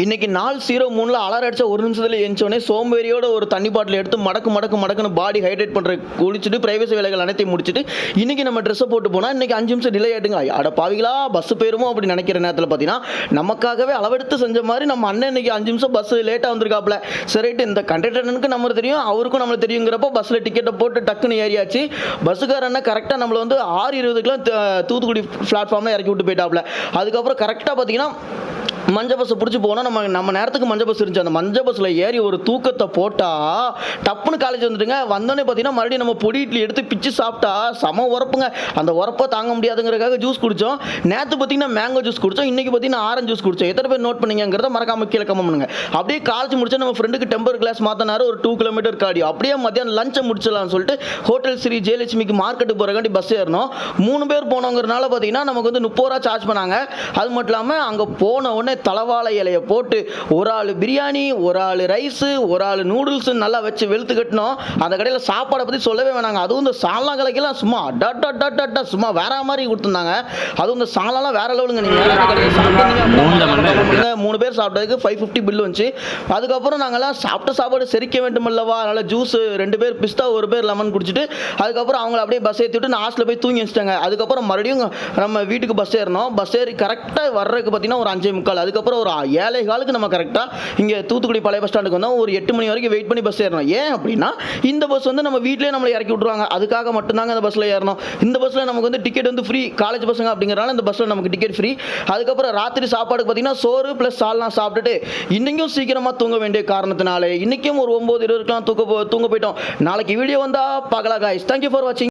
இன்னைக்கு நாள் 03ல அலாரம் அடிச்சா ஒரு நிமிஷத்துல எந்திச்சோடனே சோம்பேறியோட ஒரு தண்ணி பாட்டில் எடுத்து மடக்குன்னு பாடி ஹைட்ரேட் பண்ற குளிச்சுட்டு பிரைவசி வேலைகள் அனைத்தையும் முடிச்சுட்டு இன்னைக்கு நம்ம ட்ரெஸ்ஸை போட்டு போனா இன்னைக்கு 5 நிமிஷம் டிலே ஆயிட்டுங்க. அட பாவிகளா பஸ் போயிருமோ அப்படி நினைக்கிற நேரத்தில் பார்த்தீங்கன்னா நமக்காகவே அளவெடுத்து செஞ்ச மாதிரி நம்ம அண்ணன் இன்னைக்கு 5 நிமிஷம் பஸ் லேட்டாக வந்திருக்காப்ல. சரிட்டு இந்த கண்டக்டருக்கு நம்மளுக்கு தெரியும், அவருக்கும் நம்மளுக்கு தெரியுங்கிறப்போ பஸ்ல டிக்கெட்டை போட்டு டக்குன்னு ஏறியாச்சு. பஸ்ஸுக்கார அண்ணன் கரெக்டாக நம்மளை வந்து 6:20க்குலாம் தூத்துக்குடி பிளாட்ஃபார்ம்ல இறக்கி விட்டு போயிட்டாப்ல. அதுக்கப்புறம் கரெக்டாக பார்த்தீங்கன்னா மஞ்சள் பஸ் பிடிச்சி போனால் நம்ம நேரத்துக்கு மஞ்சள் பஸ் இருந்துச்சு. அந்த மஞ்சள் பஸ்ஸில் ஏறி ஒரு தூக்கத்தை போட்டால் டப்புன்னு காலேஜ் வந்துட்டுங்க. வந்தோடனே பார்த்தீங்கன்னா மறுபடியும் நம்ம பொடி இட்லி எடுத்து பிச்சு சாப்பிட்டா செம உரப்புங்க. அந்த உரப்பை தாங்க முடியாதுங்கிறதுக்காக ஜூஸ் குடித்தோம். நேற்று பார்த்தீங்கன்னா மேங்கோ ஜூஸ் குடித்தோம், இன்றைக்கி பார்த்தீங்கன்னா ஆரஞ்சு ஜூஸ் குடித்தோம். எத்தனை பேர் நோட் பண்ணிங்கிறத மறக்காம கீழே கமெண்ட் பண்ணுங்க. அப்படியே காலேஜ் முடிச்சா நம்ம ஃப்ரெண்டுக்கு டெம்பர் கிளாஸ் மாற்றினாரு, ஒரு 2 கிலோமீட்டர் காடியோ. அப்படியே மத்தியானம் லஞ்சை முடிச்சிடலாம்னு சொல்லிட்டு ஹோட்டல் ஸ்ரீ ஜெயலட்சுமிக்கு மார்க்கெட்டுக்கு போகிறக்காண்டி பஸ் ஏறணும். 3 பேர் போனோங்கிறனால பார்த்தீங்கன்னா நமக்கு வந்து 30 ரூபா சார்ஜ் பண்ணாங்க. அது மட்டும் இல்லாமல் அங்கே போன உடனே தலவாழை இலையை போட்டு ஒரு ஆள் பிரியாணி, ஒரு ஆள் ரைஸு, ஒரு ஆள் நூடுல்ஸ் நல்லா வச்சு வெளுத்து கட்டணும். அந்த கடையில் சாப்பாடை பற்றி சொல்லவே வேணாங்க. அதுவும் இந்த சாலா கலைக்கெல்லாம் சும்மா அட்டா சும்மா வேற மாதிரி கொடுத்துருந்தாங்க. அதுவும் இந்த சாலாலாம் வேற லெவலுங்க. நீங்கள் 3 பேர் சாப்பிட்டதுக்கு 550 பில் வந்துச்சு. அதுக்கப்புறம் நாங்கள்லாம் சாப்பிட்ட சாப்பாடு செரிக்க வேண்டும் அல்லவா, அதனால் ஜூஸ் 2 பேர் பிஸ்தா, 1 பேர் லெமன் குடிச்சிட்டு அதுக்கப்புறம் அவங்கள அப்படியே பஸ் ஏற்றி விட்டு நான் ஹாஸ்டலில் போய் தூங்கி வச்சிட்டாங்க. அதுக்கப்புறம் மறுபடியும் நம்ம வீட்டுக்கு பஸ் ஏறணும். பஸ் ஏறி கரெக்டாக வர்றதுக்கு பார்த்தீங்கன்னா ஒரு 5:45. அதுக்கப்புறம் ஒரு 7:15 நம்ம கரெக்டாக இங்கே தூத்துக்குடி பழைய பஸ் ஸ்டாண்டுக்கு வந்தோம். ஒரு 8 மணி வரைக்கும் வெயிட் பண்ணி பஸ் ஏறணும். ஏன் அப்படின்னா இந்த பஸ் வந்து நம்ம வீட்டிலே நம்மளை இறக்கி விட்ருவாங்க. அதுக்காக மட்டும்தாங்க அந்த பஸ்ஸில் ஏறணும். இந்த பஸ்ஸில் நமக்கு வந்து டிக்கெட் வந்து ஃப்ரீ, காலேஜ் பசங்க அப்படிங்கிறனால இந்த பஸ்ஸில் நமக்கு டிக்கெட் ஃப்ரீ. அதுக்கப்புறம் ராத்திரி சாப்பாடுக்கு பார்த்தீங்கன்னா சோறு ப்ளஸ் சால்னா சாப்பிட்டுட்டு இன்றைக்கும் சீக்கிரமாக தூங்க வேண்டிய காரணத்தினால இன்றைக்கும் ஒரு 9:20க்குலாம் தூங்க போயிட்டோம். நாளைக்கு வீடியோ வந்தால் பார்க்கலாம் காய்ஸ். தேங்க்யூ ஃபார் வாட்சிங்.